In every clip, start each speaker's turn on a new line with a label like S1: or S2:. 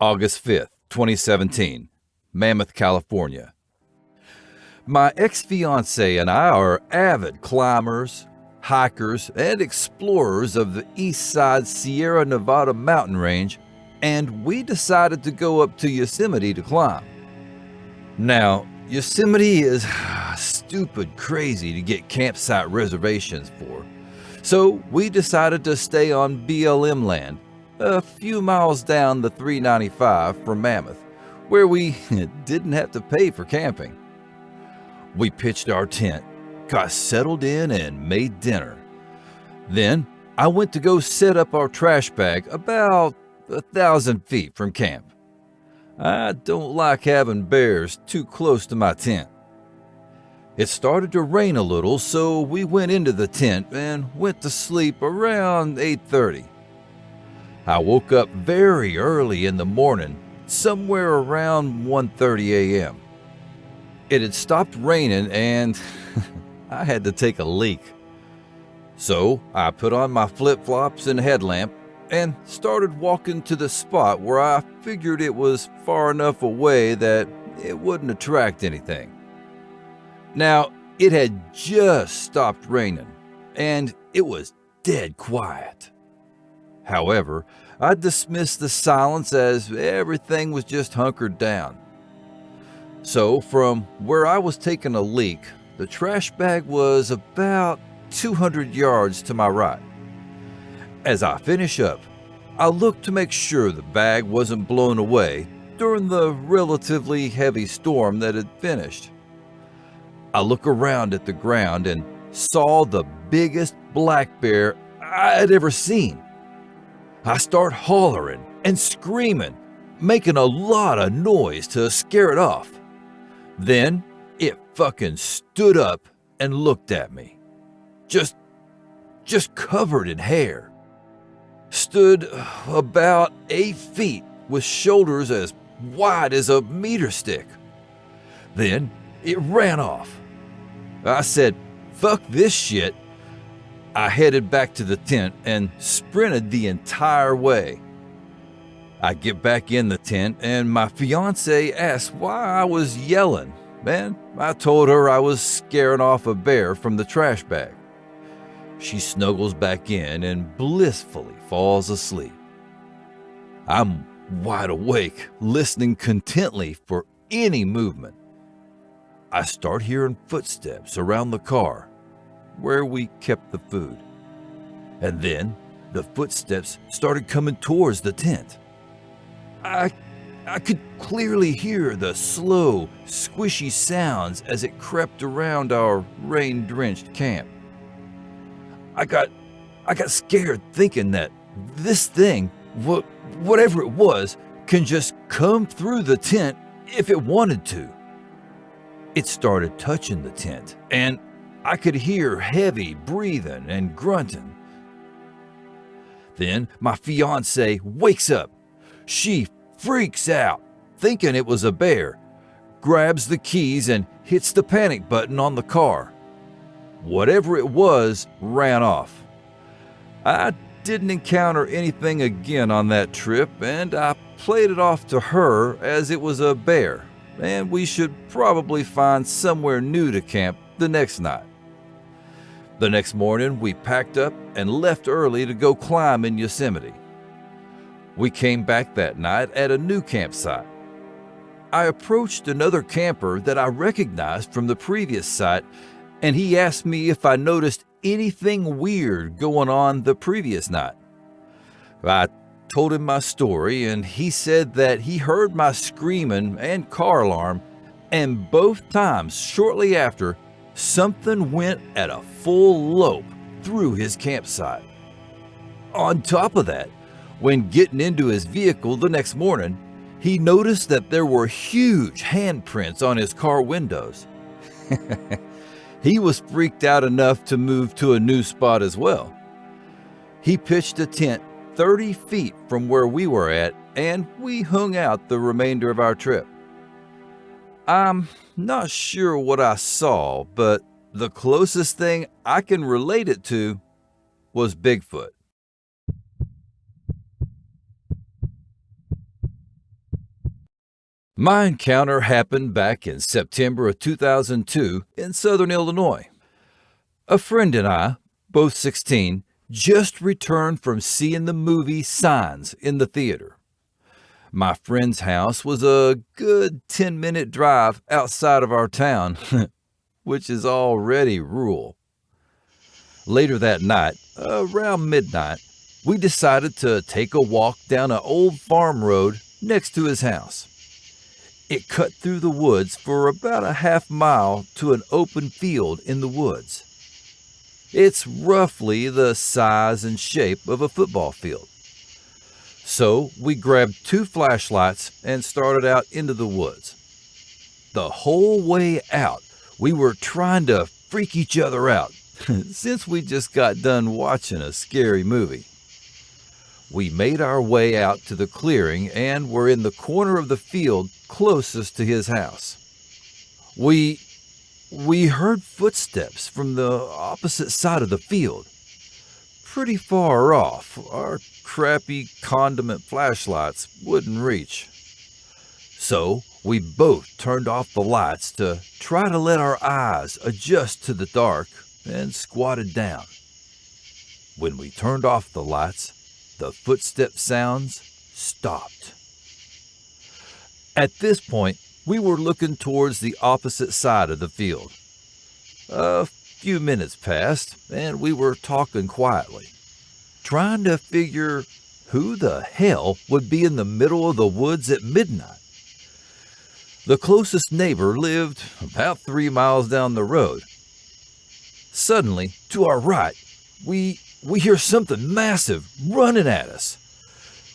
S1: August 5th, 2017, Mammoth, California. My ex-fiancée and I are avid climbers, hikers, and explorers of the east side Sierra Nevada mountain range, and we decided to go up to Yosemite to climb. Now, Yosemite is stupid crazy to get campsite reservations for, so we decided to stay on BLM land, a few miles down the 395 from Mammoth, where we didn't have to pay for camping. We pitched our tent, got settled in, and made dinner. Then I went to go set up our trash bag about 1,000 feet from camp. I don't like having bears too close to my tent. It started to rain a little, so we went into the tent and went to sleep around 8:30. I woke up very early in the morning, somewhere around 1:30 a.m. It had stopped raining and I had to take a leak. So I put on my flip-flops and headlamp and started walking to the spot where I figured it was far enough away that it wouldn't attract anything. Now, it had just stopped raining and it was dead quiet. However, I dismissed the silence as everything was just hunkered down. So, from where I was taking a leak, the trash bag was about 200 yards to my right. As I finish up, I looked to make sure the bag wasn't blown away during the relatively heavy storm that had finished. I look around at the ground and saw the biggest black bear I had ever seen. I start hollering and screaming, making a lot of noise to scare it off. Then it fucking stood up and looked at me. Just covered in hair. Stood about 8 feet with shoulders as wide as a meter stick. Then it ran off. I said, "Fuck this shit." I headed back to the tent and sprinted the entire way. I get back in the tent and my fiancée asked why I was yelling, and I told her I was scaring off a bear from the trash bag. She snuggles back in and blissfully falls asleep. I'm wide awake, listening contently for any movement. I start hearing footsteps around the car where we kept the food. And then the footsteps started coming towards the tent. I could clearly hear the slow, squishy sounds as it crept around our rain-drenched camp. I got scared thinking that this thing, whatever it was, can just come through the tent if it wanted to. It started touching the tent, and I could hear heavy breathing and grunting. Then my fiancée wakes up. She freaks out, thinking it was a bear, grabs the keys and hits the panic button on the car. Whatever it was ran off. I didn't encounter anything again on that trip, and I played it off to her as it was a bear, and we should probably find somewhere new to camp the next night. The next morning, we packed up and left early to go climb in Yosemite. We came back that night at a new campsite. I approached another camper that I recognized from the previous site, and he asked me if I noticed anything weird going on the previous night. I told him my story, and he said that he heard my screaming and car alarm, and both times shortly after, something went at a full lope through his campsite. On top of that, when getting into his vehicle the next morning, he noticed that there were huge handprints on his car windows. He was freaked out enough to move to a new spot as well. He pitched a tent 30 feet from where we were at, and we hung out the remainder of our trip. I'm not sure what I saw, but the closest thing I can relate it to was Bigfoot. My encounter happened back in September of 2002 in southern Illinois. A friend and I, both 16, just returned from seeing the movie Signs in the theater. My friend's house was a good 10-minute drive outside of our town, which is already rural. Later that night, around midnight, we decided to take a walk down an old farm road next to his house. It cut through the woods for about a half mile to an open field in the woods. It's roughly the size and shape of a football field. So we grabbed 2 flashlights and started out into the woods. The whole way out, we were trying to freak each other out since we just got done watching a scary movie. We made our way out to the clearing and were in the corner of the field closest to his house. We heard footsteps from the opposite side of the field. Pretty far off, our crappy condiment flashlights wouldn't reach. So we both turned off the lights to try to let our eyes adjust to the dark and squatted down. When we turned off the lights, the footstep sounds stopped. At this point, we were looking towards the opposite side of the field. A few minutes passed, and we were talking quietly, trying to figure who the hell would be in the middle of the woods at midnight. The closest neighbor lived about 3 miles down the road. Suddenly, to our right, we hear something massive running at us.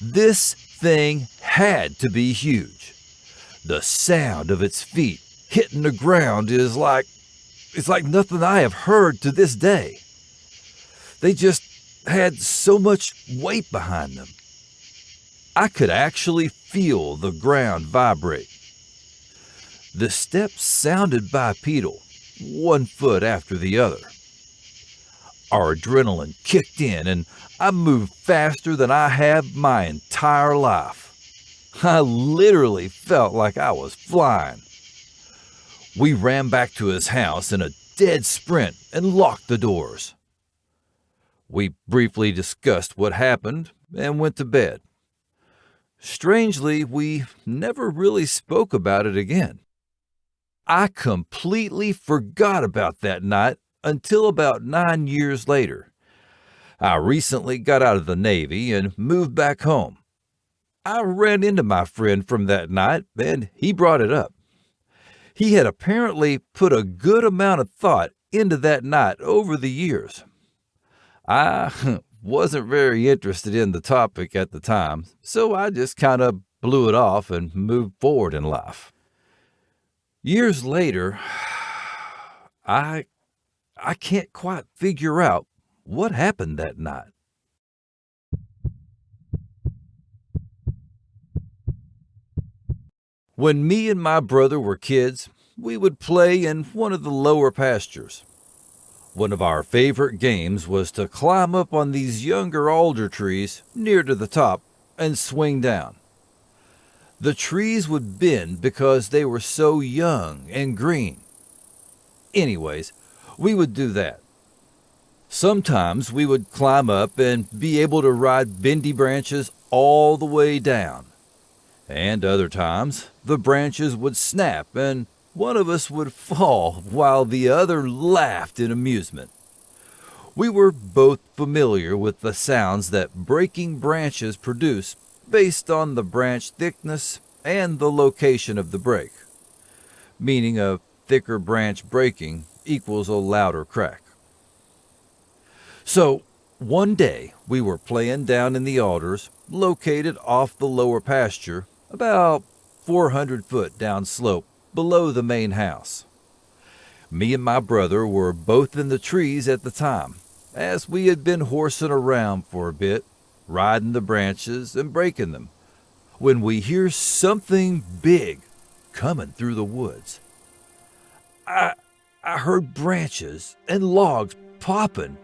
S1: This thing had to be huge. The sound of its feet hitting the ground is like nothing I have heard to this day. They just had so much weight behind them. I could actually feel the ground vibrate. The steps sounded bipedal, 1 foot after the other. Our adrenaline kicked in and I moved faster than I have my entire life. I literally felt like I was flying. We ran back to his house in a dead sprint and locked the doors. We briefly discussed what happened and went to bed. Strangely, we never really spoke about it again. I completely forgot about that night until about 9 years later. I recently got out of the Navy and moved back home. I ran into my friend from that night and he brought it up. He had apparently put a good amount of thought into that night over the years. I wasn't very interested in the topic at the time, so I just kind of blew it off and moved forward in life. Years later, I can't quite figure out what happened that night. When me and my brother were kids, we would play in one of the lower pastures. One of our favorite games was to climb up on these younger alder trees near to the top and swing down. The trees would bend because they were so young and green. Anyways, we would do that. Sometimes we would climb up and be able to ride bendy branches all the way down. And other times, the branches would snap and one of us would fall while the other laughed in amusement. We were both familiar with the sounds that breaking branches produce based on the branch thickness and the location of the break, meaning a thicker branch breaking equals a louder crack. So, one day we were playing down in the alders located off the lower pasture about 400 foot down slope below the main house. Me and my brother were both in the trees at the time, as we had been horsing around for a bit, riding the branches and breaking them, when we hear something big coming through the woods. I heard branches and logs popping,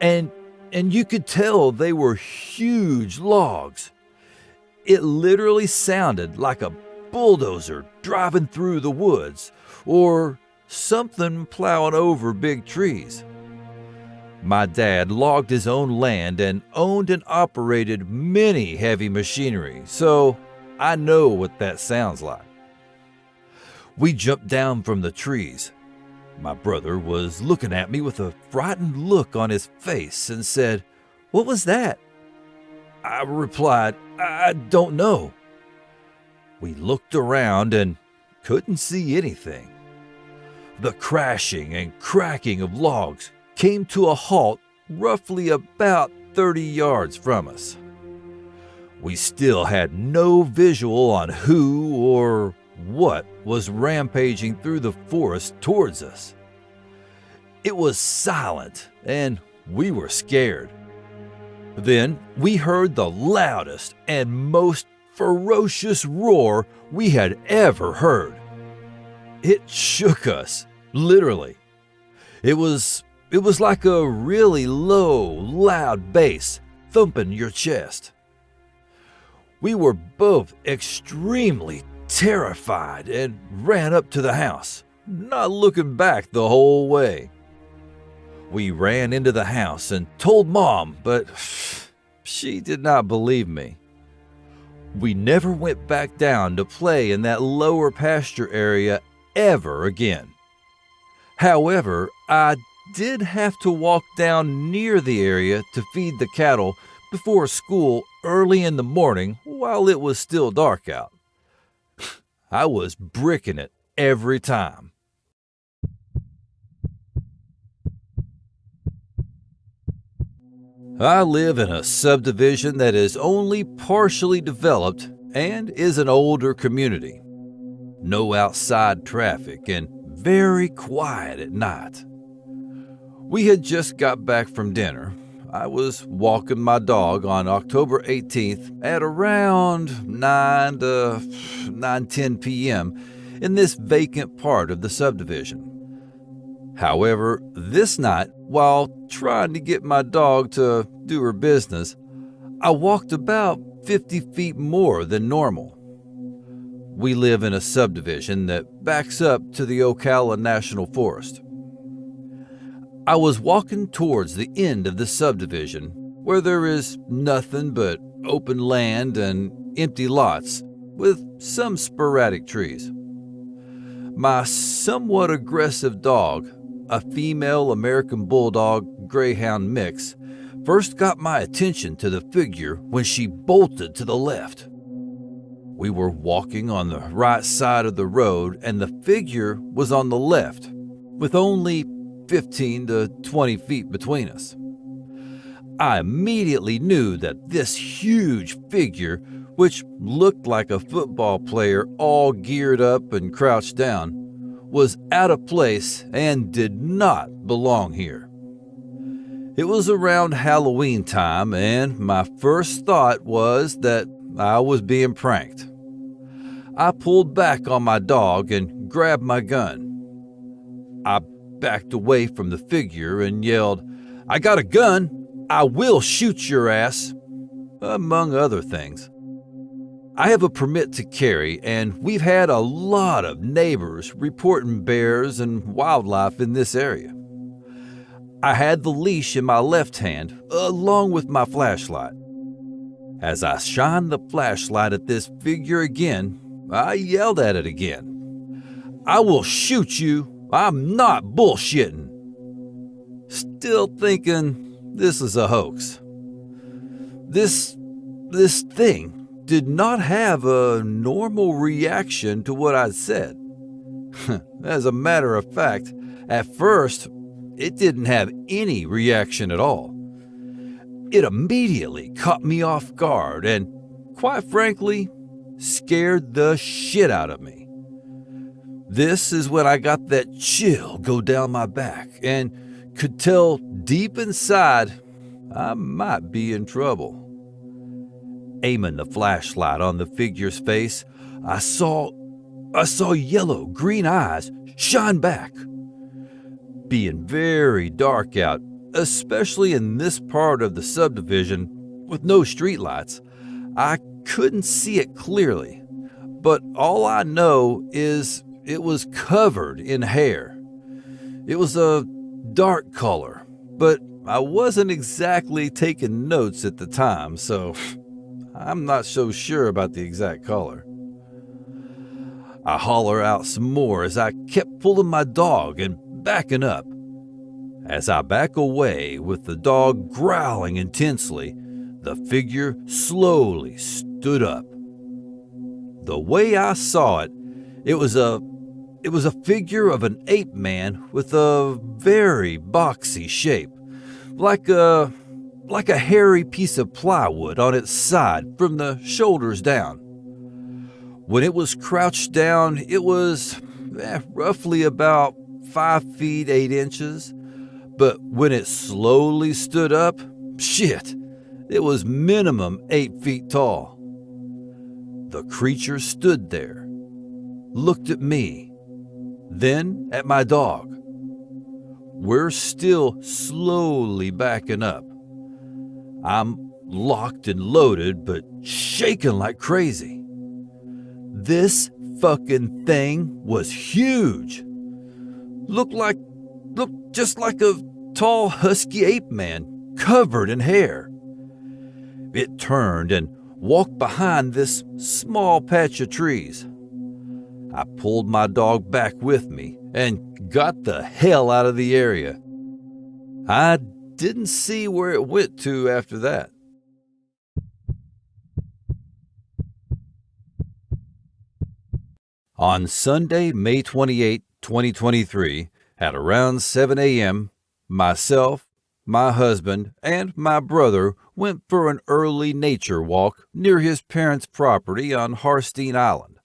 S1: and you could tell they were huge logs. It literally sounded like a bulldozer driving through the woods or something plowing over big trees. My dad logged his own land and owned and operated many heavy machinery, so I know what that sounds like. We jumped down from the trees. My brother was looking at me with a frightened look on his face and said, "What was that?" I replied, "I don't know." We looked around and couldn't see anything. The crashing and cracking of logs came to a halt roughly about 30 yards from us. We still had no visual on who or what was rampaging through the forest towards us. It was silent and we were scared. Then we heard the loudest and most ferocious roar we had ever heard. It shook us, literally. It was like a really low, loud bass thumping your chest. We were both extremely terrified and ran up to the house, not looking back the whole way. We ran into the house and told Mom, but she did not believe me. We never went back down to play in that lower pasture area ever again. However, I did have to walk down near the area to feed the cattle before school early in the morning while it was still dark out. I was bricking it every time. I live in a subdivision that is only partially developed and is an older community. No outside traffic and very quiet at night. We had just got back from dinner. I was walking my dog on October 18th at around 9:10 p.m. in this vacant part of the subdivision. However, this night, while trying to get my dog to do her business, I walked about 50 feet more than normal. We live in a subdivision that backs up to the Ocala National Forest. I was walking towards the end of the subdivision where there is nothing but open land and empty lots with some sporadic trees. My somewhat aggressive dog, a female American Bulldog Greyhound mix, first got my attention to the figure when she bolted to the left. We were walking on the right side of the road and the figure was on the left, with only 15 to 20 feet between us. I immediately knew that this huge figure, which looked like a football player all geared up and crouched down, was out of place and did not belong here. It was around Halloween time, and my first thought was that I was being pranked. I pulled back on my dog and grabbed my gun. I backed away from the figure and yelled, "I got a gun! I will shoot your ass!" among other things. I have a permit to carry, and we've had a lot of neighbors reporting bears and wildlife in this area. I had the leash in my left hand, along with my flashlight. As I shined the flashlight at this figure again, I yelled at it again. "I will shoot you! I'm not bullshitting!" Still thinking this is a hoax. This thing did not have a normal reaction to what I said. As a matter of fact, at first, it didn't have any reaction at all. It immediately caught me off guard and, quite frankly, scared the shit out of me. This is when I got that chill go down my back and could tell deep inside I might be in trouble. Aiming the flashlight on the figure's face, I saw yellow-green eyes shine back. Being very dark out, especially in this part of the subdivision with no streetlights, I couldn't see it clearly, but all I know is it was covered in hair. It was a dark color, but I wasn't exactly taking notes at the time, so I'm not so sure about the exact color. I holler out some more as I kept pulling my dog and backing up. As I back away with the dog growling intensely, the figure slowly stood up. The way I saw it, it was a figure of an ape man with a very boxy shape, like a hairy piece of plywood on its side from the shoulders down. When it was crouched down, it was roughly about 5 feet 8 inches, but when it slowly stood up, it was minimum 8 feet tall. The creature stood there, looked at me, then at my dog. We're still slowly backing up. I'm locked and loaded, but shaking like crazy. This fucking thing was huge. Looked just like a tall, husky ape man covered in hair. It turned and walked behind this small patch of trees. I pulled my dog back with me and got the hell out of the area. I didn't see where it went to after that. On Sunday, May 28, 2023, at around 7 a.m., myself, my husband, and my brother went for an early nature walk near his parents' property on Harin Island.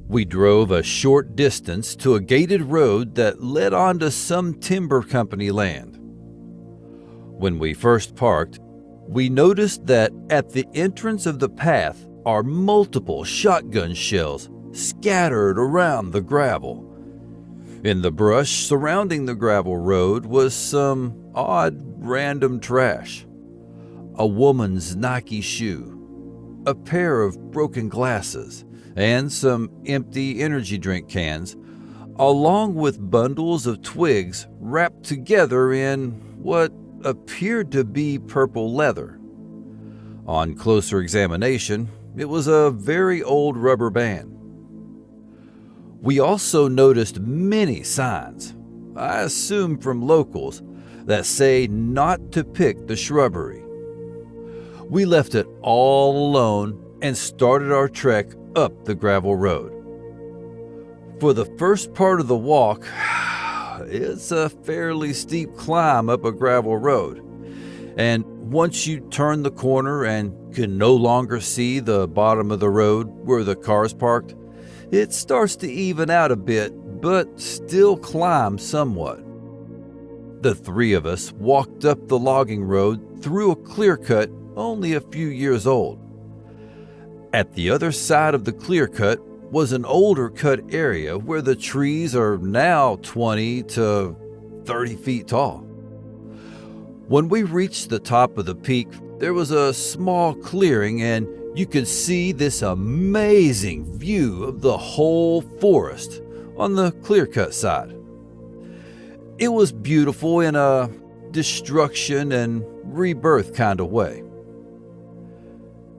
S1: We drove a short distance to a gated road that led onto some timber company land. When we first parked, we noticed that at the entrance of the path are multiple shotgun shells scattered around the gravel. In the brush surrounding the gravel road was some odd random trash. A woman's Nike shoe, a pair of broken glasses, and some empty energy drink cans, along with bundles of twigs wrapped together in what appeared to be purple leather. On closer examination, it was a very old rubber band. We also noticed many signs, I assume from locals, that say not to pick the shrubbery. We left it all alone and started our trek up the gravel road. For the first part of the walk, it's a fairly steep climb up a gravel road, and once you turn the corner and can no longer see the bottom of the road where the car's parked, it starts to even out a bit, but still climb somewhat. The three of us walked up the logging road through a clear cut only a few years old. At the other side of the clear cut was an older cut area where the trees are now 20 to 30 feet tall. When we reached the top of the peak, there was a small clearing and you could see this amazing view of the whole forest on the clear-cut side. It was beautiful in a destruction and rebirth kind of way.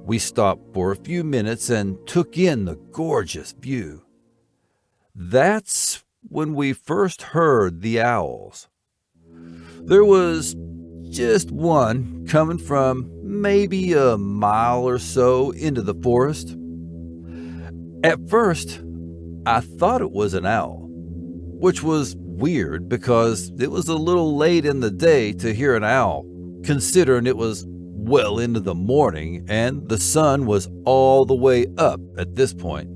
S1: We stopped for a few minutes and took in the gorgeous view. That's when we first heard the owls. There was just one coming from maybe a mile or so into the forest. At first, I thought it was an owl, which was weird because it was a little late in the day to hear an owl, considering it was well into the morning and the sun was all the way up at this point.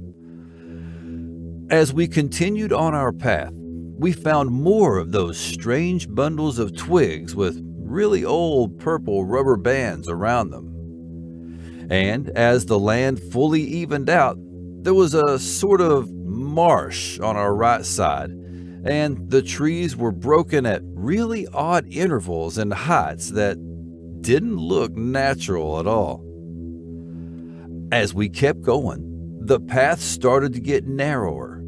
S1: As we continued on our path, we found more of those strange bundles of twigs with really old purple rubber bands around them. And as the land fully evened out, there was a sort of marsh on our right side, and the trees were broken at really odd intervals and heights that didn't look natural at all. As we kept going, the path started to get narrower.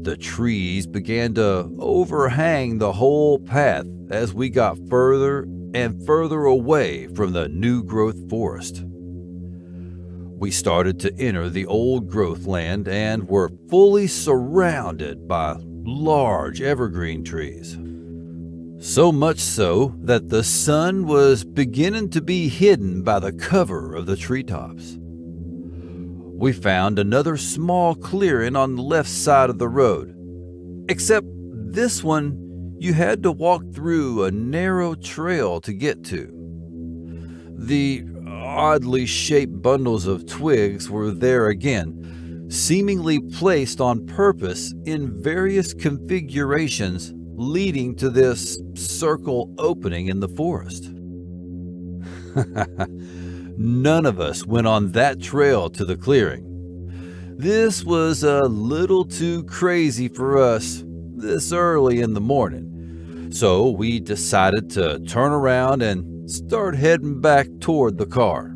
S1: The trees began to overhang the whole path as we got further and further away from the new growth forest. We started to enter the old growth land and were fully surrounded by large evergreen trees. So much so that the sun was beginning to be hidden by the cover of the treetops. We found another small clearing on the left side of the road, except this one you had to walk through a narrow trail to get to. The oddly shaped bundles of twigs were there again, seemingly placed on purpose in various configurations leading to this circle opening in the forest. None of us went on that trail to the clearing. This was a little too crazy for us this early in the morning, so we decided to turn around and start heading back toward the car.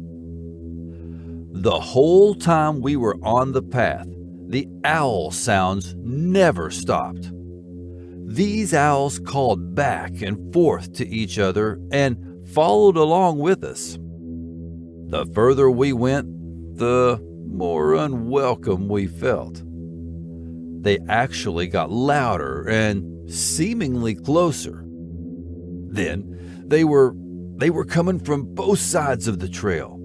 S1: The whole time we were on the path, the owl sounds never stopped. These owls called back and forth to each other and followed along with us. The further we went, the more unwelcome we felt. They actually got louder and seemingly closer. Then they were coming from both sides of the trail.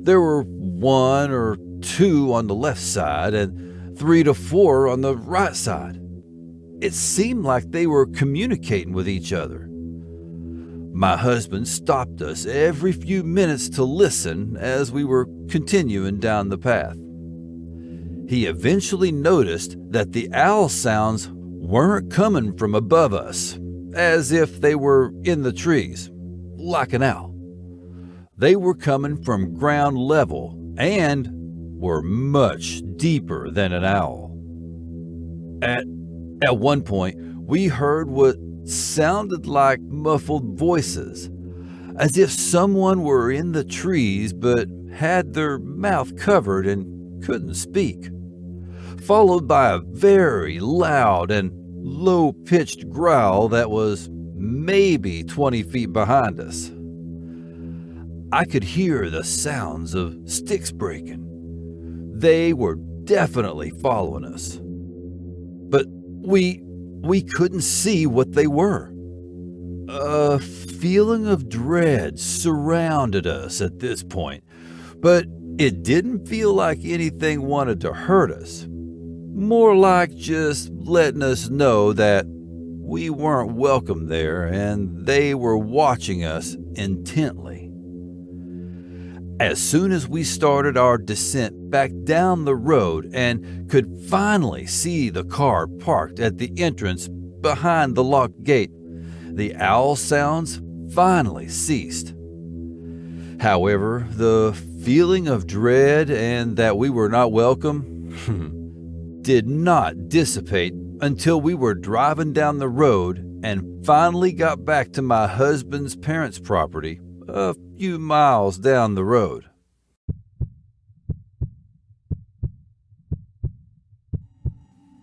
S1: There were 1 or 2 on the left side and 3 to 4 on the right side. It seemed like they were communicating with each other. My husband stopped us every few minutes to listen as we were continuing down the path. He eventually noticed that the owl sounds weren't coming from above us, as if they were in the trees, like an owl. They were coming from ground level and were much deeper than an owl. At one point, we heard what sounded like muffled voices, as if someone were in the trees but had their mouth covered and couldn't speak, followed by a very loud and low-pitched growl that was maybe 20 feet behind us. I could hear the sounds of sticks breaking. They were definitely following us. But we couldn't see what they were. A feeling of dread surrounded us at this point, but it didn't feel like anything wanted to hurt us. More like just letting us know that we weren't welcome there and they were watching us intently. As soon as we started our descent back down the road and could finally see the car parked at the entrance behind the locked gate, the owl sounds finally ceased. However, the feeling of dread and that we were not welcome did not dissipate until we were driving down the road and finally got back to my husband's parents' property a few miles down the road.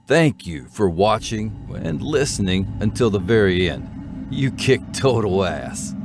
S1: Thank you for watching and listening until the very end. You kicked total ass.